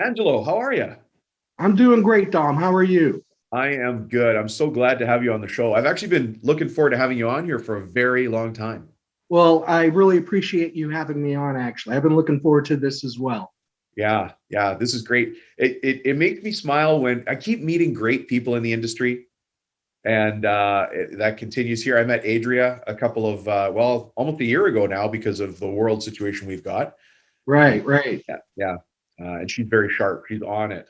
Angelo, how are you? I'm doing great, Dom. How are you? I am good. I'm so glad to have you on the show. I've actually been looking forward to having you on here for a very long time. Well, I really appreciate you having me on, actually. I've been looking forward to this as well. Yeah, this is great. It makes me smile when I keep meeting great people in the industry, and that continues here. I met Adria a couple of almost a year ago now because of the world situation we've got. Right, right. Yeah, and she's very sharp. She's on it.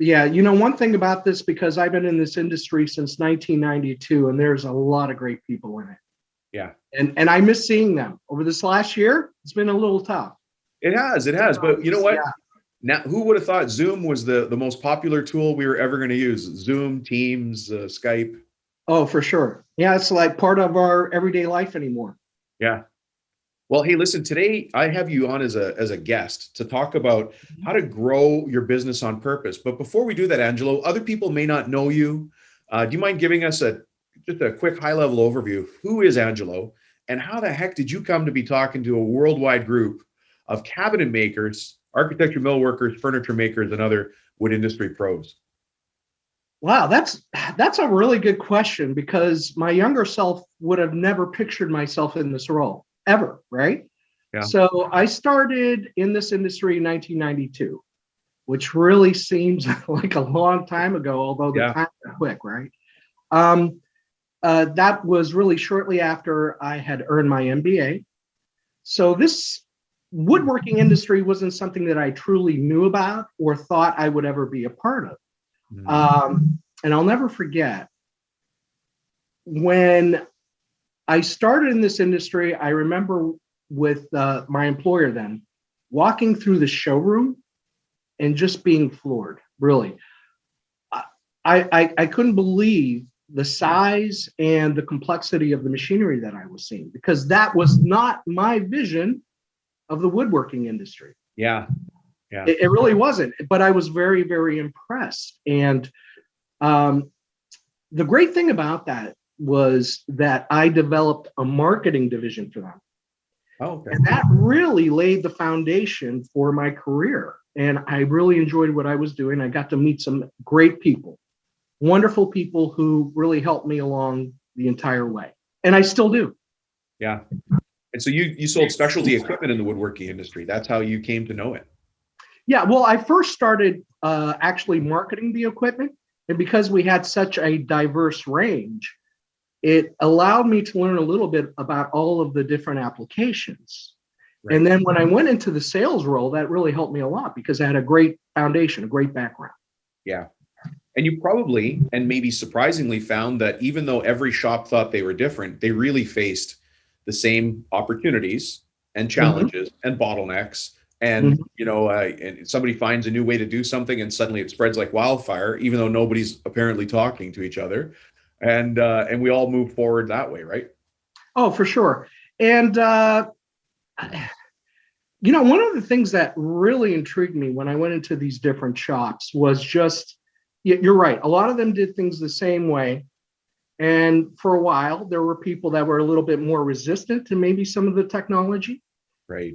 Yeah, one thing about this, because I've been in this industry since 1992, and there's a lot of great people in it. Yeah, And I miss seeing them. Over this last year, it's been a little tough. it has. But you know what? Yeah. Now, who would have thought Zoom was the most popular tool we were ever going to use? Zoom, Teams, Skype. Oh, for sure. Yeah, it's like part of our everyday life anymore. Yeah. Well, hey, listen, today I have you on as a guest to talk about how to grow your business on purpose. But before we do that, Angelo, other people may not know you. Do you mind giving us just a quick high level overview? Who is Angelo, and how the heck did you come to be talking to a worldwide group of cabinet makers, architecture mill workers, furniture makers, and other wood industry pros? Wow, that's a really good question, because my younger self would have never pictured myself in this role ever, right? Yeah. So I started in this industry in 1992, which really seems like a long time ago, although the Yeah. time went quick, right? Um, that was really shortly after I had earned my MBA. So this woodworking industry wasn't something that I truly knew about or thought I would ever be a part of. Mhm. And I'll never forget when I started in this industry. I remember with my employer then walking through the showroom and just being floored. Really, I couldn't believe the size and the complexity of the machinery that I was seeing, because that was not my vision of the woodworking industry. Yeah. Yeah. It really wasn't, but I was very, very impressed. And um, the great thing about that was that I developed a marketing division for them. Oh, okay. And that really laid the foundation for my career. And I really enjoyed what I was doing. I got to meet some great people, wonderful people who really helped me along the entire way. And I still do. Yeah. And so you sold specialty equipment in the woodworking industry. That's how you came to know it. Yeah, well, I first started actually marketing the equipment. And because we had such a diverse range, it allowed me to learn a little bit about all of the different applications. Right. And then when I went into the sales role, that really helped me a lot, because I had a great foundation, a great background. Yeah. And you probably, and maybe surprisingly, found that even though every shop thought they were different, they really faced the same opportunities and challenges and bottlenecks. And, Mhm. and somebody finds a new way to do something and suddenly it spreads like wildfire, even though nobody's apparently talking to each other. And we all move forward that way, right? Oh, for sure. And, one of the things that really intrigued me when I went into these different shops was just, you're right, a lot of them did things the same way. And for a while, there were people that were a little bit more resistant to maybe some of the technology. Right.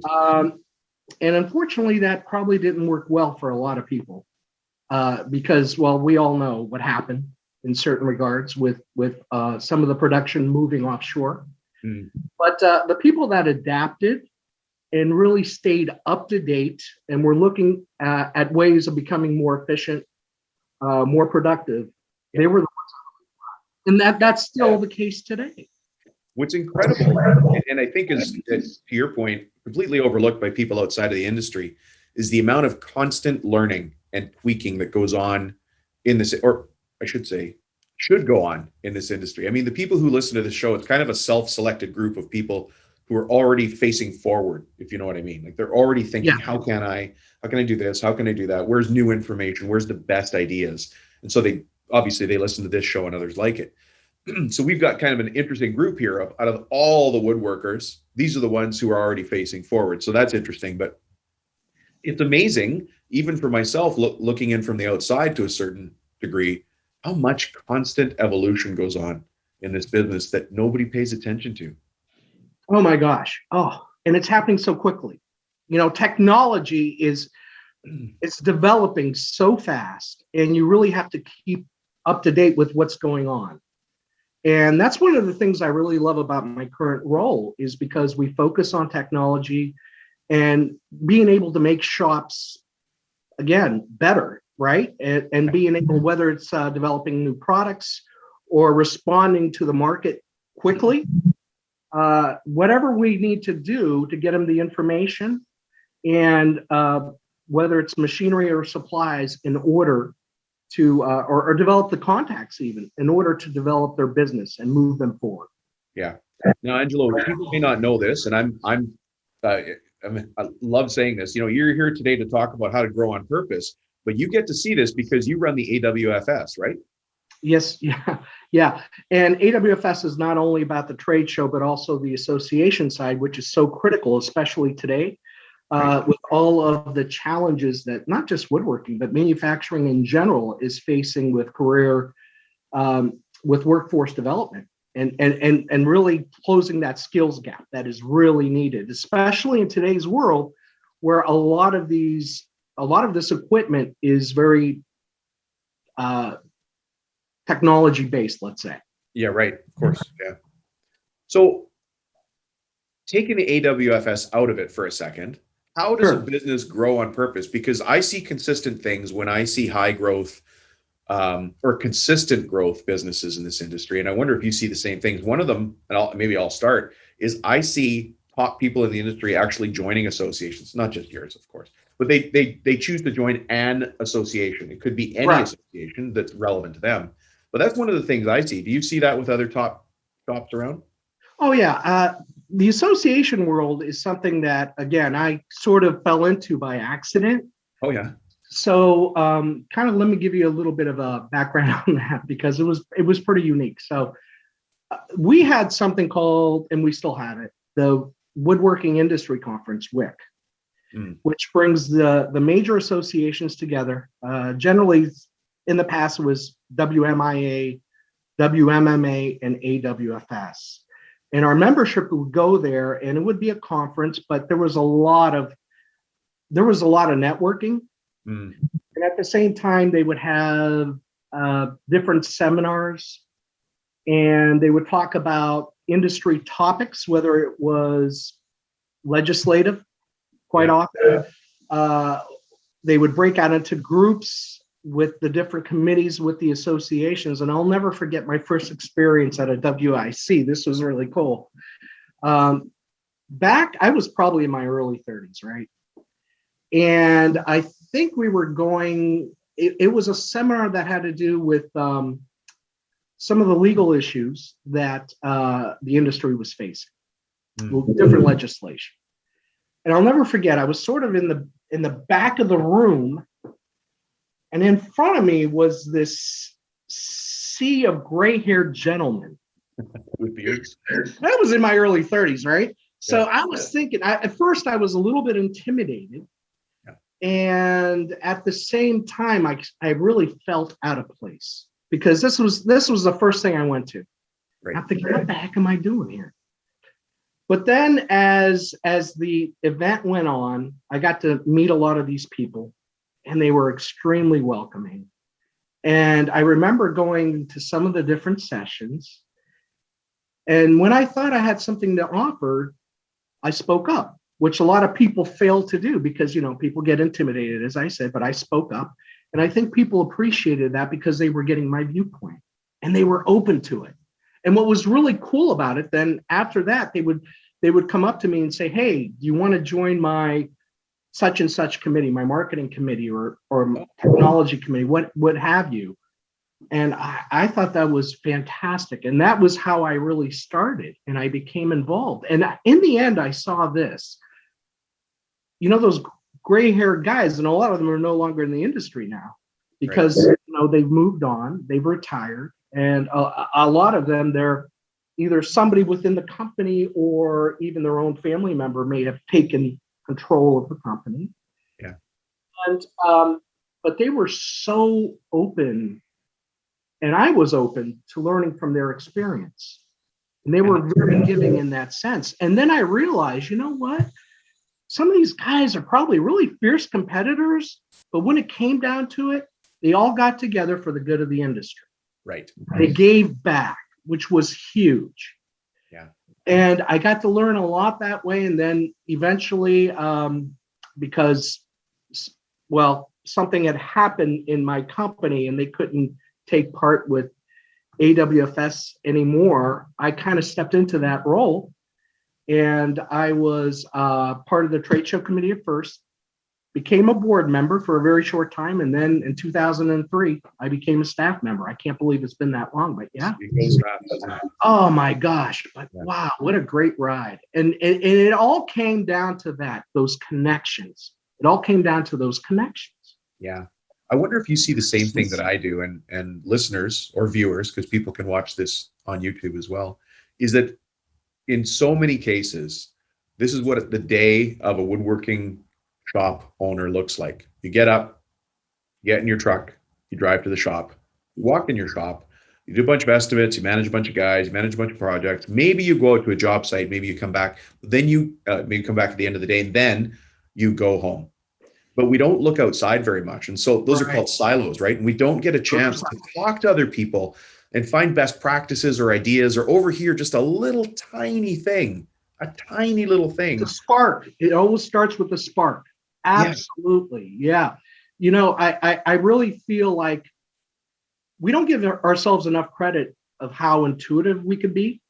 And unfortunately, that probably didn't work well for a lot of people, because, well, we all know what happened in certain regards with some of the production moving offshore. Mm. But the people that adapted and really stayed up to date and were looking at ways of becoming more efficient, more productive, they were the ones. And that's still the case today. What's incredible, and I think is to your point, completely overlooked by people outside of the industry, is the amount of constant learning and tweaking that goes on in this, or I should say, should go on in this industry. I mean, the people who listen to this show, it's kind of a self-selected group of people who are already facing forward, if you know what I mean. Like they're already thinking, Yeah. how can I do this? How can I do that? Where's new information? Where's the best ideas? And so they listen to this show and others like it. So we've got kind of an interesting group here of out of all the woodworkers, these are the ones who are already facing forward. So that's interesting, but it's amazing, even for myself, looking in from the outside to a certain degree, how much constant evolution goes on in this business that nobody pays attention to. Oh my gosh. Oh, and it's happening so quickly. Technology is it's developing so fast, and you really have to keep up to date with what's going on. And that's one of the things I really love about my current role, is because we focus on technology and being able to make shops, again, better, right? And being able, whether it's developing new products or responding to the market quickly, whatever we need to do to get them the information, and whether it's machinery or supplies, in order to or develop the contacts, even in order to develop their business and move them forward. Yeah. Now, Angelo, people may not know this, and I love saying this. You know, you're here today to talk about how to grow on purpose, but you get to see this because you run the AWFS, right? Yes, yeah. And AWFS is not only about the trade show, but also the association side, which is so critical, especially today, with all of the challenges that not just woodworking, but manufacturing in general is facing with with workforce development, and really closing that skills gap that is really needed, especially in today's world, where a lot of this equipment is very technology based, let's say. Yeah, right. Of course. Yeah. So taking the AWFS out of it for a second, how does a business grow on purpose? Because I see consistent things when I see high growth or consistent growth businesses in this industry. And I wonder if you see the same things. One of them, and maybe I'll start, is I see top people in the industry actually joining associations, not just yours, of course, but they choose to join an association. It could be any association that's relevant to them. But that's one of the things I see. Do you see that with other top shops around? Oh, yeah. The association world is something that, again, I sort of fell into by accident. Oh, yeah. So kind of let me give you a little bit of a background on that, because it was pretty unique. So we had something called, and we still have it, the Woodworking Industry Conference, WIC, which brings the major associations together. Generally, in the past, it was WMIA, WMMA, and AWFS. And our membership would go there, and it would be a conference, but there was a lot of networking. And at the same time, they would have different seminars, and they would talk about industry topics, whether it was legislative, quite often. They would break out into groups with the different committees with the associations. And I'll never forget my first experience at a WIC. This was really cool. Back, I was probably in my early 30s, right? And I think we were going, it was a seminar that had to do with some of the legal issues that the industry was facing, different legislation. And I'll never forget, I was sort of in the back of the room, and in front of me was this sea of gray-haired gentlemen. With beards. That was in my early 30s, right? So I was thinking, at first I was a little bit intimidated. And at the same time, I really felt out of place, because this was the first thing I went to. Right. I'm thinking, what the heck am I doing here? But then as the event went on, I got to meet a lot of these people, and they were extremely welcoming. And I remember going to some of the different sessions. And when I thought I had something to offer, I spoke up, which a lot of people fail to do, because, people get intimidated, as I said, but I spoke up. And I think people appreciated that, because they were getting my viewpoint and they were open to it. And what was really cool about it, then after that, they would come up to me and say, hey, do you want to join my such and such committee, my marketing committee or technology committee, what have you? And I thought that was fantastic. And that was how I really started, and I became involved. And in the end, I saw this, those gray-haired guys, and a lot of them are no longer in the industry now, because they've moved on, they've retired, and a lot of them, they're either somebody within the company or even their own family member may have taken control of the company. Yeah. And but they were so open, and I was open to learning from their experience. And they were very giving in that sense. And then I realized, you know what? some of these guys are probably really fierce competitors, but when it came down to it, they all got together for the good of the industry. Right. They gave back, which was huge. Yeah. And I got to learn a lot that way. And then eventually, because, well, something had happened in my company and they couldn't take part with AWFS anymore, I kind of stepped into that role. And I was part of the trade show committee at first, became a board member for a very short time. And then in 2003, I became a staff member. I can't believe it's been that long, but yeah. Oh my gosh. But wow, what a great ride. And it all came down to that, those connections. It all came down to those connections. Yeah. I wonder if you see the same thing that I do, and listeners or viewers, because people can watch this on YouTube as well, is that in so many cases, this is what the day of a woodworking shop owner looks like. You get up, you get in your truck, you drive to the shop, you walk in your shop, you do a bunch of estimates, you manage a bunch of guys, you manage a bunch of projects. Maybe you go out to a job site, maybe you come back, then you maybe come back at the end of the day, and then you go home. But we don't look outside very much. And so those are called silos, right? And we don't get a chance to talk to other people and find best practices or ideas, or overhear just a little tiny thing, a tiny little thing. The spark. It always starts with the spark. Absolutely. Yeah. You know, I really feel like we don't give ourselves enough credit of how intuitive we could be,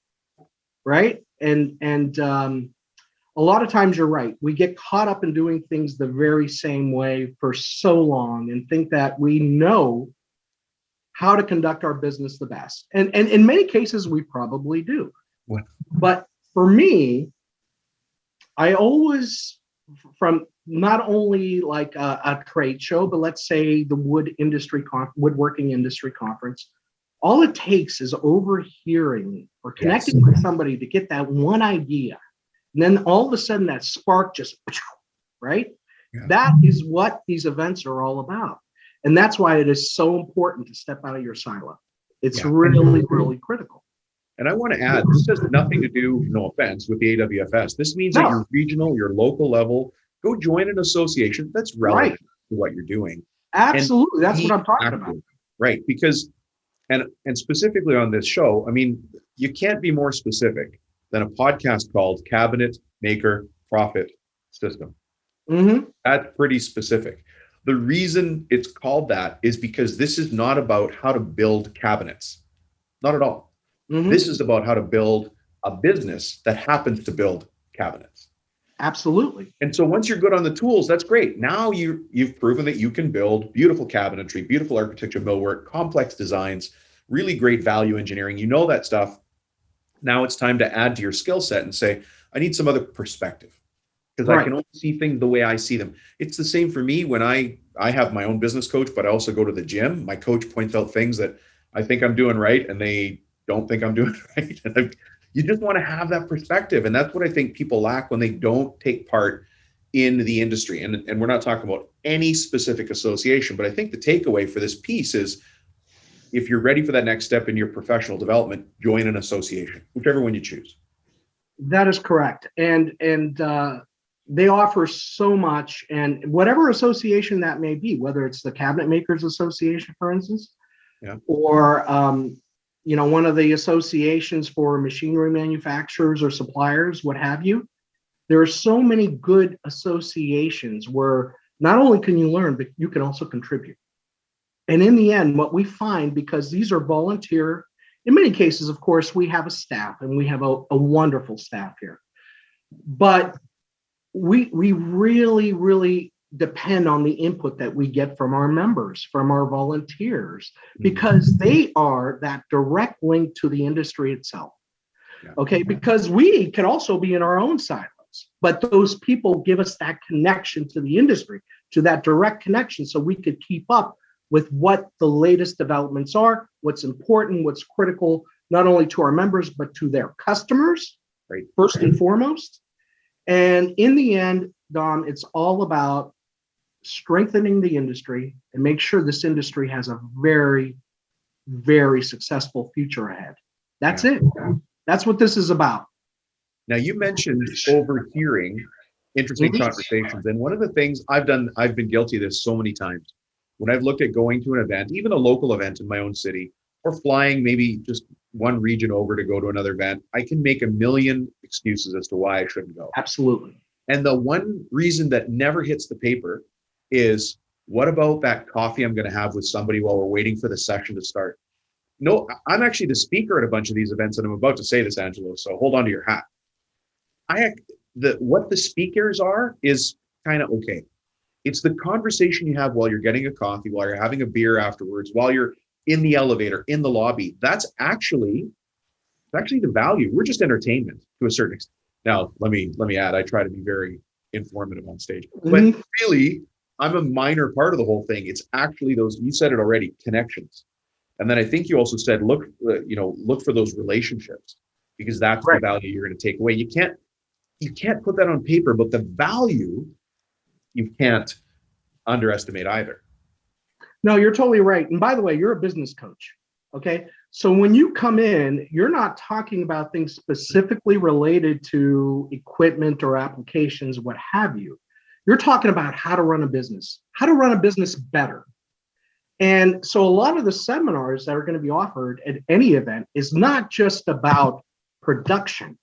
right? And a lot of times you're right. We get caught up in doing things the very same way for so long and think that we know how to conduct our business the best. And in many cases, we probably do. What? But for me, I always, from not only like a trade show, but let's say the woodworking industry conference, all it takes is overhearing or connecting with somebody to get that one idea. And then all of a sudden that spark just, right? Yeah. That is what these events are all about. And that's why it is so important to step out of your silo. It's really, really critical. And I want to add, this has nothing to do, no offense, with the AWFS. This means at your regional, your local level, go join an association that's relevant to what you're doing. Absolutely. That's what I'm talking about. Right. Because, and specifically on this show, I mean, you can't be more specific than a podcast called Cabinet Maker Profit System. Mm-hmm. That's pretty specific. The reason it's called that is because this is not about how to build cabinets. Not at all. Mm-hmm. This is about how to build a business that happens to build cabinets. Absolutely. And so once you're good on the tools, that's great. Now you've proven that you can build beautiful cabinetry, beautiful architecture, millwork, complex designs, really great value engineering. You know that stuff. Now it's time to add to your skill set and say, I need some other perspective, because I can only see things the way I see them. It's the same for me when I have my own business coach, but I also go to the gym. My coach points out things that I think I'm doing right and they don't think I'm doing right. And you just want to have that perspective. And that's what I think people lack when they don't take part in the industry. And we're not talking about any specific association, but I think the takeaway for this piece is, if you're ready for that next step in your professional development, join an association, whichever one you choose. That is correct. And they offer so much, and whatever association that may be, whether it's the Cabinet Makers Association, for instance, or one of the associations for machinery manufacturers or suppliers, what have you. There are so many good associations where not only can you learn, but you can also contribute. And in the end, what we find, because these are volunteer, in many cases, of course, we have a staff, and we have a wonderful staff here. But we really, really depend on the input that we get from our members, from our volunteers, because they are that direct link to the industry itself. Okay, because we can also be in our own silos, but those people give us that connection to the industry, to that direct connection, so we could keep up with what the latest developments are, what's important, what's critical, not only to our members, but to their customers, first and foremost. And in the end, Don, it's all about strengthening the industry and make sure this industry has a very, very successful future ahead. That's it. That's what this is about. Now, you mentioned overhearing interesting Mhm. conversations. And one of the things I've been guilty of this so many times when I've looked at going to an event, even a local event in my own city, or flying maybe just one region over to go to another event, I can make a million excuses as to why I shouldn't go. Absolutely. And the one reason that never hits the paper is, what about that coffee I'm going to have with somebody while we're waiting for the session to start? No, I'm actually the speaker at a bunch of these events, and I'm about to say this, Angelo, so hold on to your hat. What the speakers are is kind of okay. It's the conversation you have while you're getting a coffee, while you're having a beer afterwards, while you're in the elevator, in the lobby. That's actually the value. We're just entertainment to a certain extent. Now, let me add, I try to be very informative on stage, but Mhm. really, I'm a minor part of the whole thing. It's actually those, you said it already, connections. And then I think you also said, look for those relationships, because that's the Right. value you're going to take away. You can't put that on paper, but the value you can't underestimate either. No, you're totally right. And by the way, you're a business coach. Okay. So when you come in, you're not talking about things specifically related to equipment or applications, what have you. You're talking about how to run a business, how to run a business better. And so a lot of the seminars that are going to be offered at any event is not just about production.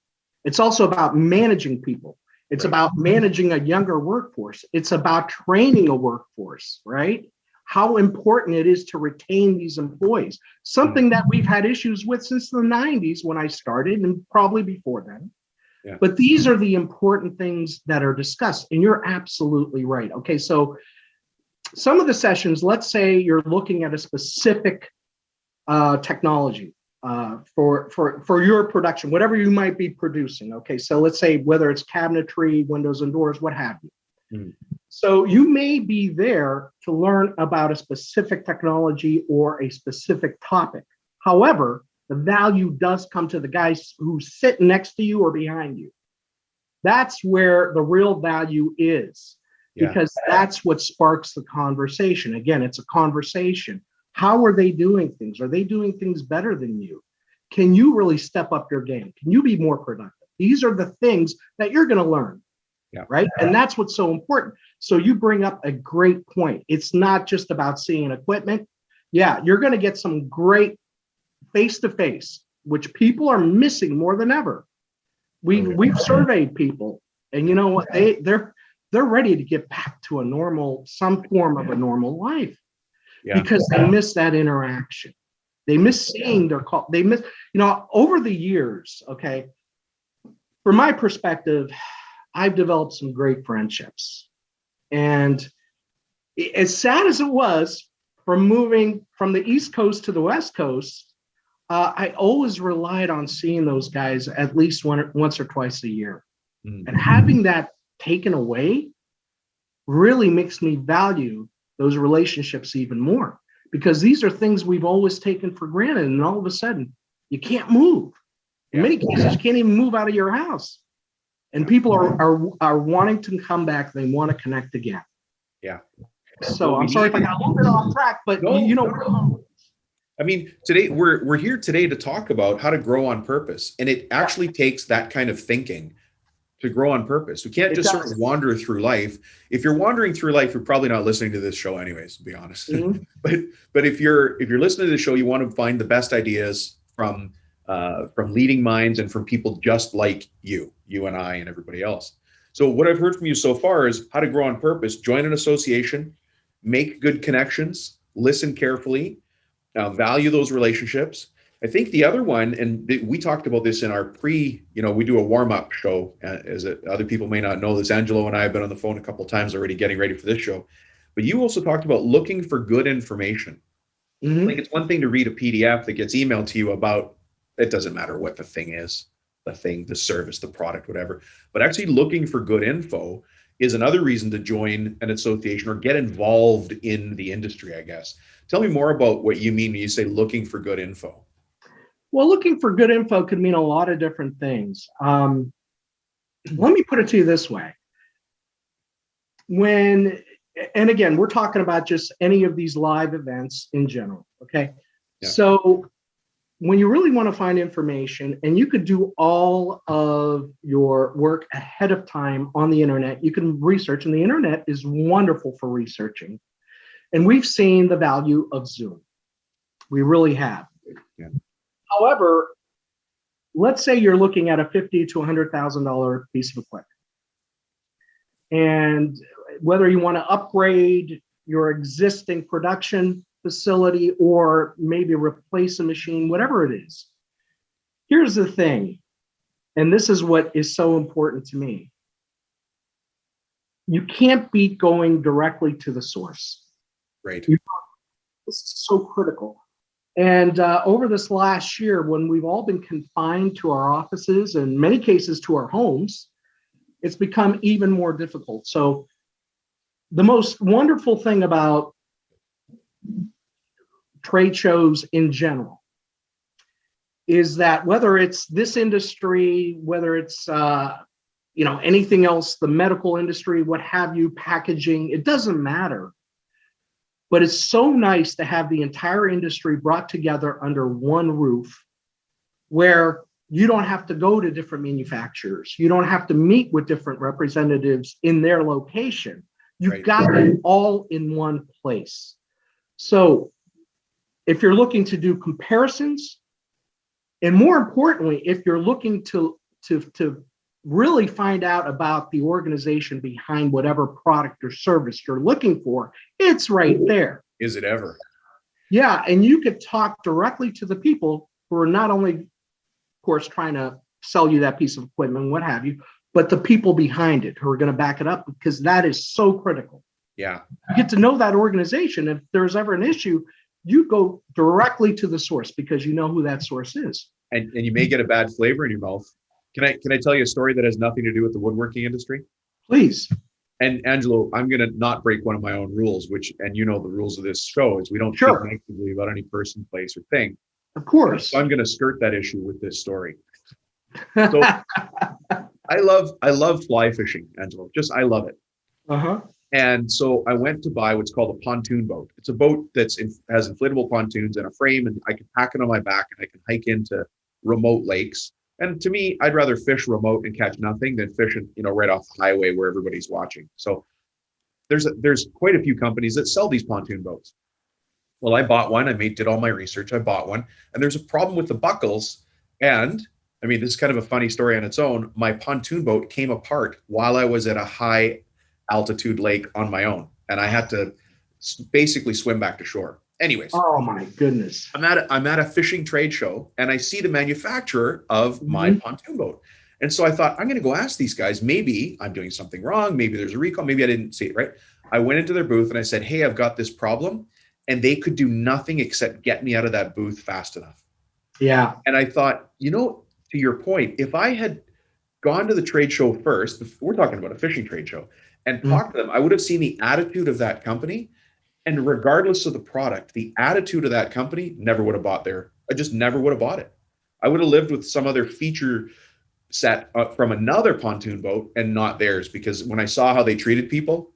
It's also about managing people. It's Right. about managing a younger workforce. It's about training a workforce, right? How important it is to retain these employees, something that we've had issues with since the 90s when I started, and probably before then. Yeah. But these are the important things that are discussed. And you're absolutely right. Okay, so some of the sessions, let's say you're looking at a specific technology for your production, whatever you might be producing. Okay, so let's say whether it's cabinetry, windows and doors, what have you. Mm. So you may be there to learn about a specific technology or a specific topic. However, the value does come to the guys who sit next to you or behind you. That's where the real value is, because that's what sparks the conversation. Again, it's a conversation. How are they doing things? Are they doing things better than you? Can you really step up your game? Can you be more productive? These are the things that you're going to learn. Yeah. Right. And that's what's so important. So you bring up a great point. It's not just about seeing equipment. Yeah, you're going to get some great face-to-face, which people are missing more than ever. We've surveyed people, and you know what? They're ready to get back to some form of a normal life, because they miss that interaction. They miss seeing their call. They miss, over the years. Okay, from my perspective, I've developed some great friendships, and as sad as it was from moving from the East Coast to the West Coast, I always relied on seeing those guys at least once or twice a year. Mm-hmm. And having that taken away really makes me value those relationships even more, because these are things we've always taken for granted. And all of a sudden, you can't move. In many cases, you can't even move out of your house. And people are wanting to come back. They want to connect again. Yeah. So I'm sorry if I got a little bit off track, but I mean, today we're here today to talk about how to grow on purpose, and it actually takes that kind of thinking to grow on purpose. We can't just sort of wander through life. If you're wandering through life, you're probably not listening to this show, anyways. To be honest, mm-hmm. but if you're listening to the show, you want to find the best ideas from leading minds and from people just like you and I and everybody else. So what I've heard from you so far is how to grow on purpose. Join an association, make good connections, listen carefully, value those relationships. I think the other one, and we talked about this in our we do a warm-up show, other people may not know this. Angelo and I have been on the phone a couple of times already getting ready for this show. But you also talked about looking for good information. Mm-hmm. Like, it's one thing to read a PDF that gets emailed to you about, it doesn't matter what the thing is, the service, the product, whatever. But actually looking for good info is another reason to join an association or get involved in the industry, I guess. Tell me more about what you mean when you say looking for good info. Well, looking for good info could mean a lot of different things. Let me put it to you this way. And again, we're talking about just any of these live events in general, okay? Yeah. So when you really want to find information, and you could do all of your work ahead of time on the internet, you can research, and the internet is wonderful for researching. And we've seen the value of Zoom. We really have. Yeah. However, let's say you're looking at a $50,000 to $100,000 piece of equipment. And whether you want to upgrade your existing production facility or maybe replace a machine, whatever it is. Here's the thing, and this is what is so important to me. You can't beat going directly to the source. Right. This is so critical. And over this last year, when we've all been confined to our offices, and in many cases to our homes, it's become even more difficult. So the most wonderful thing about trade shows in general is that whether it's this industry, whether it's anything else, the medical industry, what have you, packaging, it doesn't matter. But it's so nice to have the entire industry brought together under one roof, where you don't have to go to different manufacturers. You don't have to meet with different representatives in their location. You've got it all in one place. So if you're looking to do comparisons, and more importantly, if you're looking to really find out about the organization behind whatever product or service you're looking for, it's right there. Is it ever? Yeah, and you could talk directly to the people who are not only, of course, trying to sell you that piece of equipment, what have you, but the people behind it who are going to back it up, because that is so critical. Yeah. You get to know that organization. If there's ever an issue, you go directly to the source because you know who that source is. And you may get a bad flavor in your mouth. Can I tell you a story that has nothing to do with the woodworking industry? Please. And Angelo, I'm going to not break one of my own rules, and the rules of this show is we don't speak negatively about any person, place, or thing. Of course. So I'm going to skirt that issue with this story. So I love fly fishing, Angelo. I love it. Uh-huh. And so I went to buy what's called a pontoon boat. It's a boat has inflatable pontoons and a frame, and I can pack it on my back and I can hike into remote lakes. And to me, I'd rather fish remote and catch nothing than fish, right off the highway where everybody's watching. So there's quite a few companies that sell these pontoon boats. Well, I bought one. Did all my research. I bought one, and there's a problem with the buckles. And I mean, this is kind of a funny story on its own. My pontoon boat came apart while I was at a high altitude lake on my own, and I had to basically swim back to shore. Anyways. Oh my goodness. I'm at a fishing trade show, and I see the manufacturer of my pontoon boat. And so I thought, I'm going to go ask these guys, maybe I'm doing something wrong. Maybe there's a recall. Maybe I didn't see it right. I went into their booth and I said, hey, I've got this problem. And they could do nothing except get me out of that booth fast enough. Yeah. And I thought, to your point, if I had gone to the trade show first, we're talking about a fishing trade show, and talked to them, I would have seen the attitude of that company. And regardless of the product, the attitude of that company, never would have bought there. I just never would have bought it. I would have lived with some other feature set from another pontoon boat and not theirs, because when I saw how they treated people,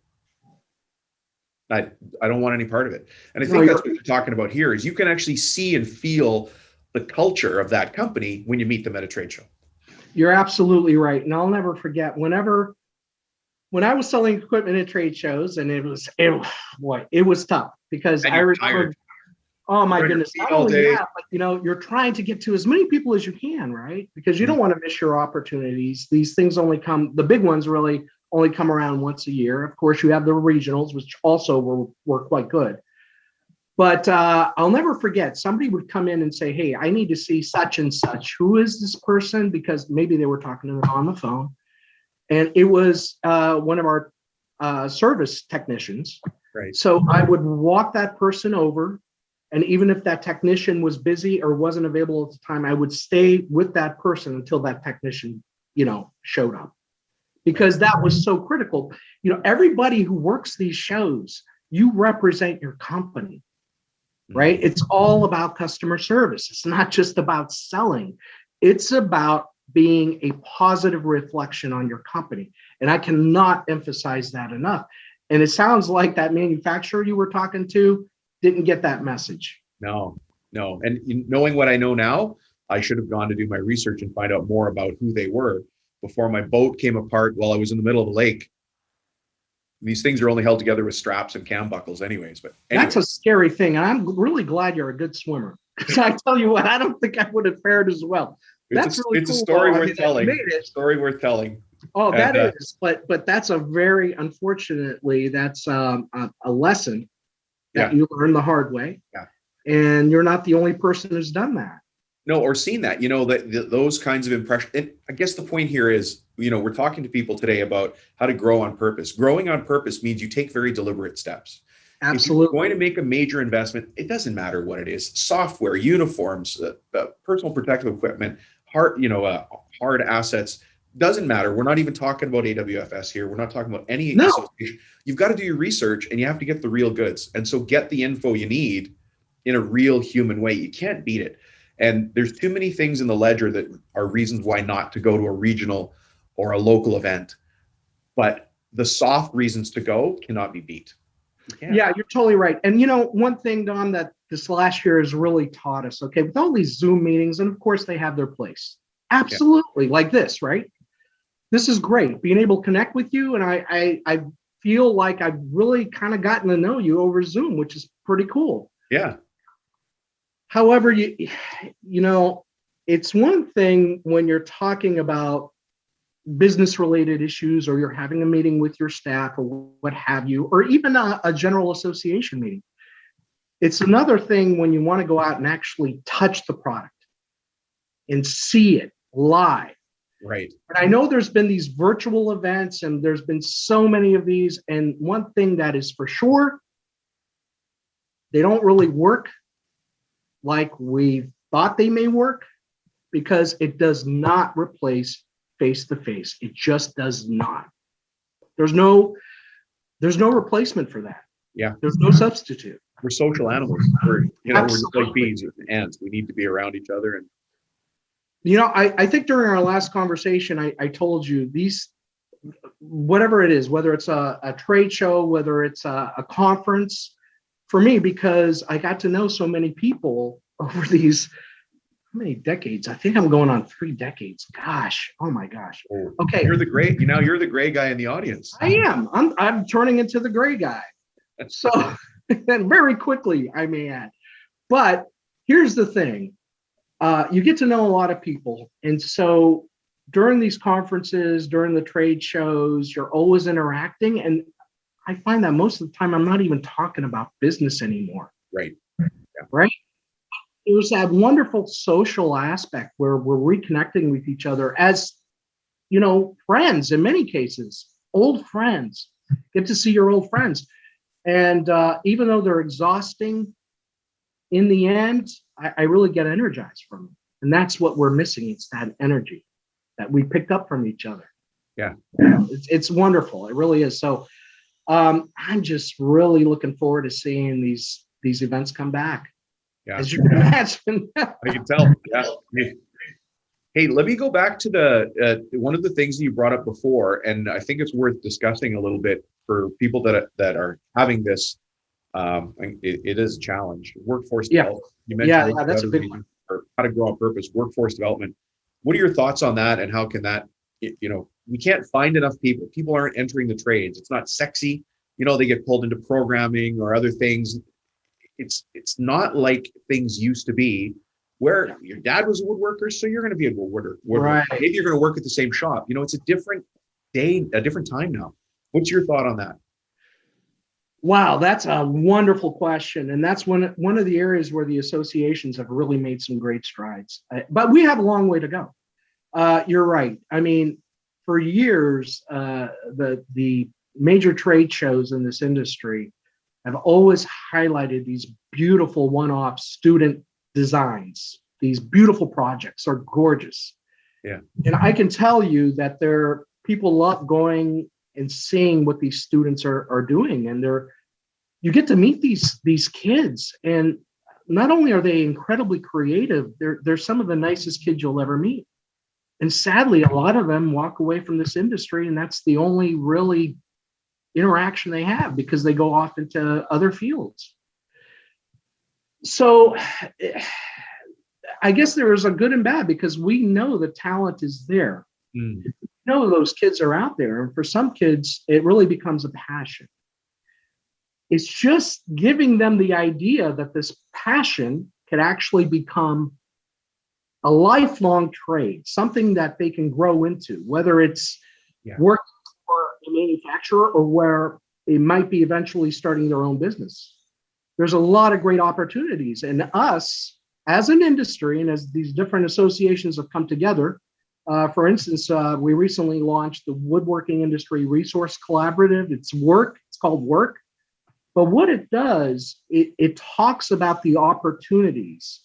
I don't want any part of it. And I think that's what you're talking about here, is you can actually see and feel the culture of that company when you meet them at a trade show. You're absolutely right. And I'll never forget when I was selling equipment at trade shows, and it was tough, because I remember, oh my goodness, not only that, but you're trying to get to as many people as you can, right? Because you don't want to miss your opportunities. These things the big ones really only come around once a year. Of course, you have the regionals, which also were quite good. But I'll never forget, somebody would come in and say, hey, I need to see such and such. Who is this person? Because maybe they were talking to them on the phone. And it was one of our service technicians. Right. So I would walk that person over. And even if that technician was busy or wasn't available at the time, I would stay with that person until that technician, showed up. Because that was so critical. Everybody who works these shows, you represent your company, right? It's all about customer service. It's not just about selling. It's about being a positive reflection on your company. And I cannot emphasize that enough. And it sounds like that manufacturer you were talking to didn't get that message. No. No. And knowing what I know now, I should have gone to do my research and find out more about who they were before my boat came apart while I was in the middle of the lake. These things are only held together with straps and cam buckles anyways. But anyway. That's a scary thing. And I'm really glad you're a good swimmer. Because I tell you what, I don't think I would have fared as well. That's really it's cool. A story worth telling. Story worth telling. Oh, that is. But that's a very, unfortunately, that's a lesson that you learn the hard way. Yeah. And you're not the only person who's done that. No, or seen that, those kinds of impressions. And I guess the point here is, we're talking to people today about how to grow on purpose. Growing on purpose means you take very deliberate steps. Absolutely. If you're going to make a major investment, it doesn't matter what it is: software, uniforms, personal protective equipment, hard assets. Doesn't matter. We're not even talking about AWFS here. We're not talking about any association. You've got to do your research, and you have to get the real goods. And so get the info you need in a real human way. You can't beat it. And there's too many things in the ledger that are reasons why not to go to a regional or a local event. But the soft reasons to go cannot be beat. Yeah, you're totally right. And one thing, Don, that this last year has really taught us, okay, with all these Zoom meetings, and of course they have their place. Absolutely, like this, right? This is great, being able to connect with you. And I feel like I've really kind of gotten to know you over Zoom, which is pretty cool. Yeah. However, it's one thing when you're talking about business related issues, or you're having a meeting with your staff or what have you, or even a general association meeting. It's another thing when you want to go out and actually touch the product and see it live. Right. And I know there's been these virtual events, and there's been so many of these. And one thing that is for sure, they don't really work like we thought they may work, because it does not replace face-to-face. It just does not. There's no replacement for that. Yeah. There's no substitute. We're social animals. We're just like bees and ants. We need to be around each other. And I think during our last conversation, I told you these, whatever it is, whether it's a trade show, whether it's a conference, for me, because I got to know so many people over these, how many decades? I think I'm going on 3 decades. Gosh, oh my gosh. Okay. You're the gray guy in the audience. I am. I'm turning into the gray guy. So, and very quickly, I may add. But here's the thing. You get to know a lot of people. And so during these conferences, during the trade shows, you're always interacting. And I find that most of the time I'm not even talking about business anymore. Right. Yeah. Right. There's that wonderful social aspect where we're reconnecting with each other as, friends in many cases, old friends. Get to see your old friends. And even though they're exhausting, in the end, I really get energized from them. And that's what we're missing. It's that energy that we picked up from each other. Yeah. It's wonderful. It really is. So I'm just really looking forward to seeing these events come back. Yeah. As you can imagine. I can tell. Yeah. Hey, let me go back to the one of the things that you brought up before, and I think it's worth discussing a little bit for people that are having this. It is a challenge. Workforce development. You mentioned that's a big one. Or how to grow on purpose. Workforce development. What are your thoughts on that, and how can that? We can't find enough people. People aren't entering the trades. It's not sexy. They get pulled into programming or other things. It's not like things used to be, where your dad was a woodworker, so you're going to be a woodworker. Right. Maybe you're going to work at the same shop. It's a different day, a different time now. What's your thought on that? Wow, that's a wonderful question. And that's one of the areas where the associations have really made some great strides. But we have a long way to go. You're right. I mean, for years, the major trade shows in this industry have always highlighted these beautiful one-off student designs. These beautiful projects are gorgeous. Yeah. And I can tell you that people love going and seeing what these students are doing. And you get to meet these kids. And not only are they incredibly creative, they're some of the nicest kids you'll ever meet. And sadly, a lot of them walk away from this industry, and that's the only really interaction they have, because they go off into other fields. So I guess there is a good and bad because we know the talent is there. Mm. We know those kids are out there. And for some kids, it really becomes a passion. It's just giving them the idea that this passion could actually become a lifelong trade, something that they can grow into, whether it's working for a manufacturer or where they might be eventually starting their own business. There's a lot of great opportunities. And us, as an industry, and as these different associations have come together, for instance, we recently launched the Woodworking Industry Resource Collaborative. It's called Work. But what it does, it talks about the opportunities,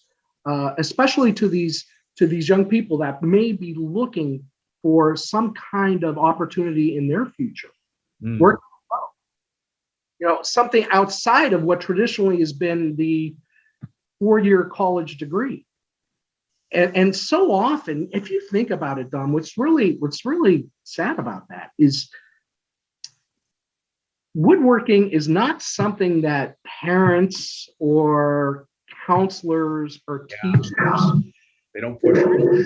especially to these young people that may be looking for some kind of opportunity in their future. Work, something outside of what traditionally has been the 4-year college degree. And so often, if you think about it, Dom, what's really sad about that is woodworking is not something that parents or counselors or teachers they don't push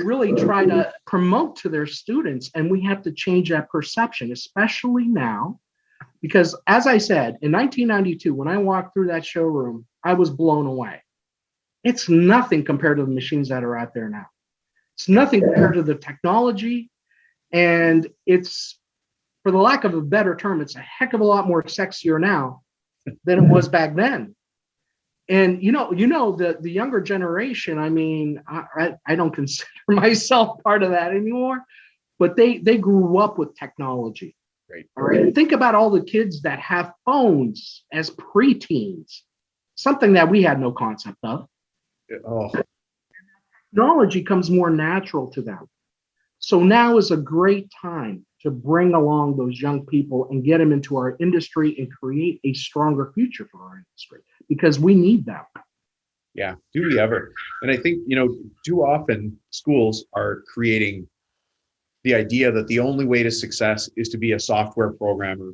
really try to promote to their students. And we have to change that perception, especially now, because as I said, in 1992, when I walked through that showroom, I was blown away. It's nothing compared to the machines that are out there now. It's nothing compared to the technology. And it's, for the lack of a better term, it's a heck of a lot more sexier now than it was back then. And the younger generation, I mean, I don't consider myself part of that anymore, but they grew up with technology. Right. All right. Think about all the kids that have phones as preteens, something that we had no concept of. Oh. Technology comes more natural to them. So now is a great time to bring along those young people and get them into our industry and create a stronger future for our industry because we need them. Yeah, do we ever? And I think, too often schools are creating the idea that the only way to success is to be a software programmer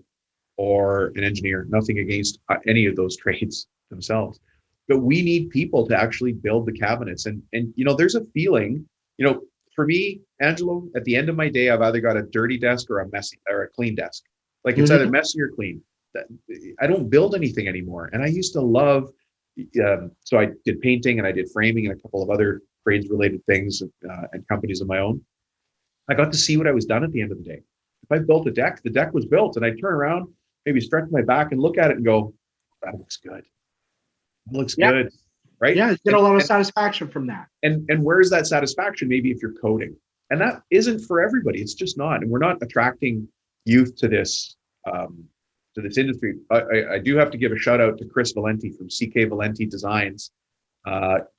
or an engineer. Nothing against any of those trades themselves. But we need people to actually build the cabinets. And there's a feeling, for me, Angelo, at the end of my day, I've either got a dirty desk or a clean desk. Like it's either messy or clean. I don't build anything anymore. And I used to love, so I did painting and I did framing and a couple of other trades related things and companies of my own. I got to see what I was done at the end of the day. If I built a deck, the deck was built and I turn around, maybe stretch my back and look at it and go, that looks good. It looks good. Right? Yeah, you get a lot of satisfaction from that. And where's that satisfaction? Maybe if you're coding. And that isn't for everybody. It's just not. And we're not attracting youth to this industry. I do have to give a shout out to Chris Valenti from CK Valenti Designs.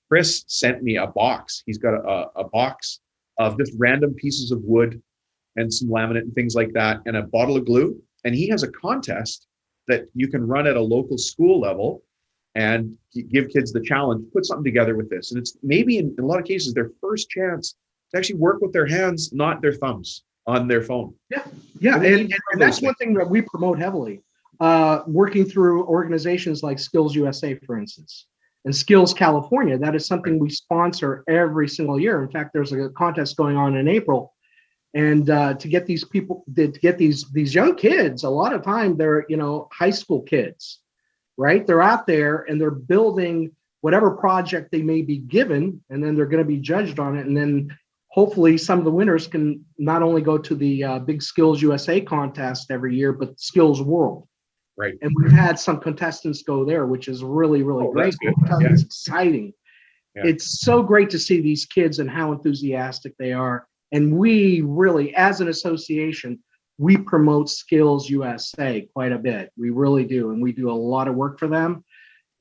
Chris sent me a box. He's got a box of just random pieces of wood and some laminate and things like that and a bottle of glue. And he has a contest that you can run at a local school level and give kids the challenge, put something together with this. And it's maybe in a lot of cases, their first chance to actually work with their hands, not their thumbs on their phone. Yeah. And that's one thing that we promote heavily, working through organizations like Skills USA, for instance, and Skills California. That is something we sponsor every single year. In fact, there's a contest going on in April. And to get these people, to get these young kids, a lot of time they're, high school kids, right? They're out there and they're building whatever project they may be given, and then they're going to be judged on it. And then hopefully some of the winners can not only go to the big Skills USA contest every year, but Skills World. Right. And we've had some contestants go there, which is really, really great. It's exciting. Yeah. It's so great to see these kids and how enthusiastic they are. And we really, as an association, we promote Skills USA quite a bit. We really do. And we do a lot of work for them.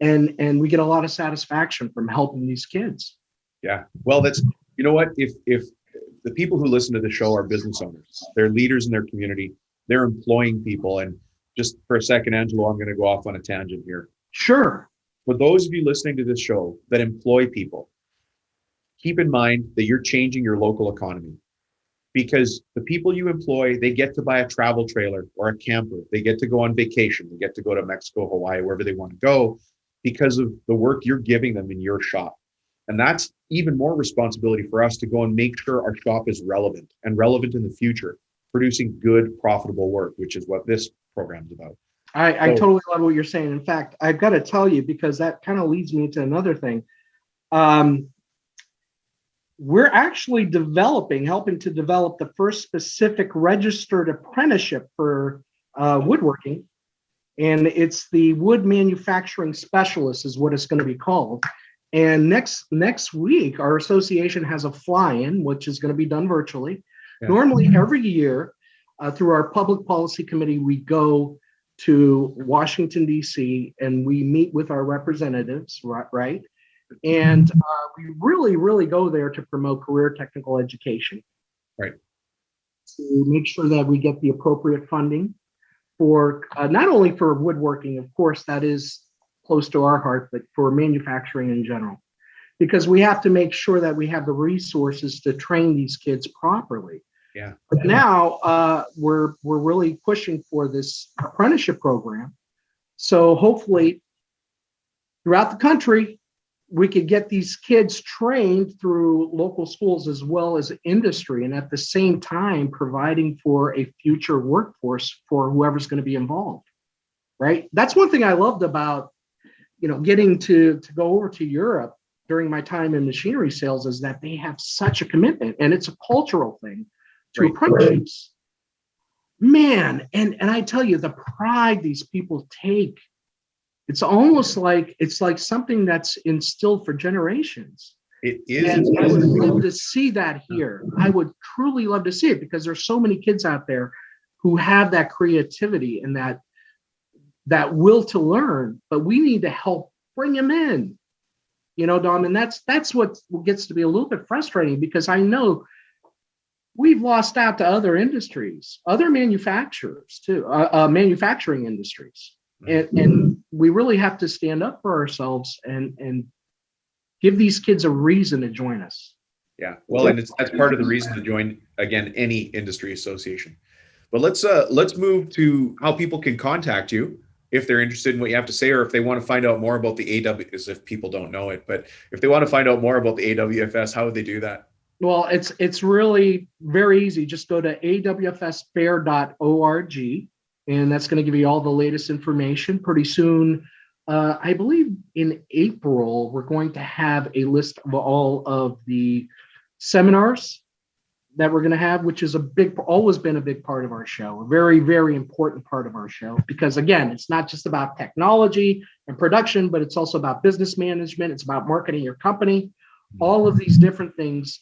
And we get a lot of satisfaction from helping these kids. Yeah. Well, that's, you know what, if the people who listen to the show are business owners, they're leaders in their community, they're employing people. And just for a second, Angelo, I'm going to go off on a tangent here. Sure. For those of you listening to this show that employ people, keep in mind that you're changing your local economy, because the people you employ, they get to buy a travel trailer or a camper. They get to go on vacation. They get to go to Mexico, Hawaii, wherever they want to go. because of the work you're giving them in your shop. And that's even more responsibility for us to go and make sure our shop is relevant and relevant in the future, producing good, profitable work, which is what this program is about. I totally love what you're saying. In fact, I've got to tell you, because that kind of leads me to another thing. We're actually helping to develop the first specific registered apprenticeship for woodworking. And it's the wood manufacturing specialist is what it's going to be called. And next week, our association has a fly-in, which is going to be done virtually. Yeah. Normally, every year, through our public policy committee, we go to Washington, D.C., and we meet with our representatives, right? And we really go there to promote career technical education. Right. To make sure that we get the appropriate funding for not only for woodworking, of course, that is close to our heart, but for manufacturing in general, because we have to make sure that we have the resources to train these kids properly. Yeah. But now we're really pushing for this apprenticeship program. So hopefully throughout the country, we could get these kids trained through local schools as well as industry, and at the same time providing for a future workforce for whoever's going to be involved. Right. That's one thing I loved about, getting to go over to Europe during my time in machinery sales, is that they have such a commitment, and it's a cultural thing to apprenticeships. Man, and I tell you, the pride these people take, it's almost like something that's instilled for generations. It is. And I would love to see that here. I would truly love to see it, because there's so many kids out there who have that creativity and that will to learn, but we need to help bring them in, Dom. And that's what gets to be a little bit frustrating, because I know we've lost out to other industries, other manufacturers too, manufacturing industries. And we really have to stand up for ourselves and give these kids a reason to join us. Yeah, well, and that's part of the reason to join, again, any industry association. But let's move to how people can contact you if they're interested in what you have to say, or if they want to find out more about the AWFS, if people don't know it. But if they want to find out more about the AWFS, how would they do that? Well, it's really very easy. Just go to awfsfair.org, and that's going to give you all the latest information. Pretty soon, I believe in April, we're going to have a list of all of the seminars that we're going to have, which is always been a big part of our show, a very, very important part of our show, because again, it's not just about technology and production, but it's also about business management. It's about marketing your company, all of these different things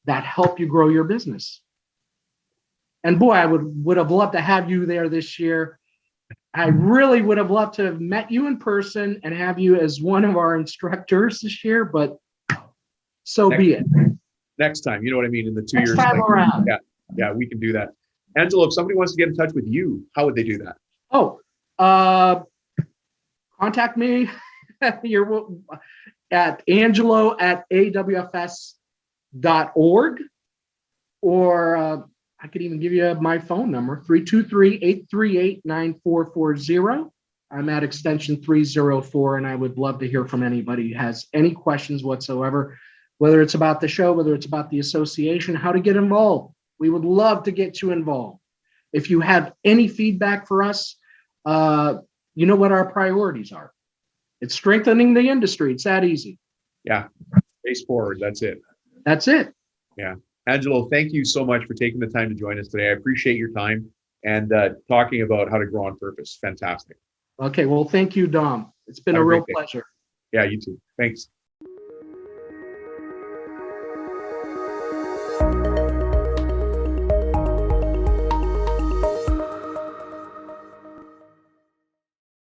that help you grow your business. And boy, I would have loved to have you there this year. I really would have loved to have met you in person and have you as one of our instructors this year, but be it. Next time, you know what I mean? In the 2 Next years. time around. Yeah, we can do that. Angelo, if somebody wants to get in touch with you, how would they do that? Contact me at angelo@awfs.org, or I could even give you my phone number, 323-838-9440. I'm at extension 304, and I would love to hear from anybody who has any questions whatsoever, whether it's about the show, whether it's about the association, how to get involved. We would love to get you involved. If you have any feedback for us, you know what our priorities are. It's strengthening the industry. It's that easy. Yeah. Face forward. That's it. That's it. Yeah. Angelo, thank you so much for taking the time to join us today. I appreciate your time and talking about how to grow on purpose. Fantastic. Okay. Well, thank you, Dom. It's been a real pleasure. Yeah, you too. Thanks.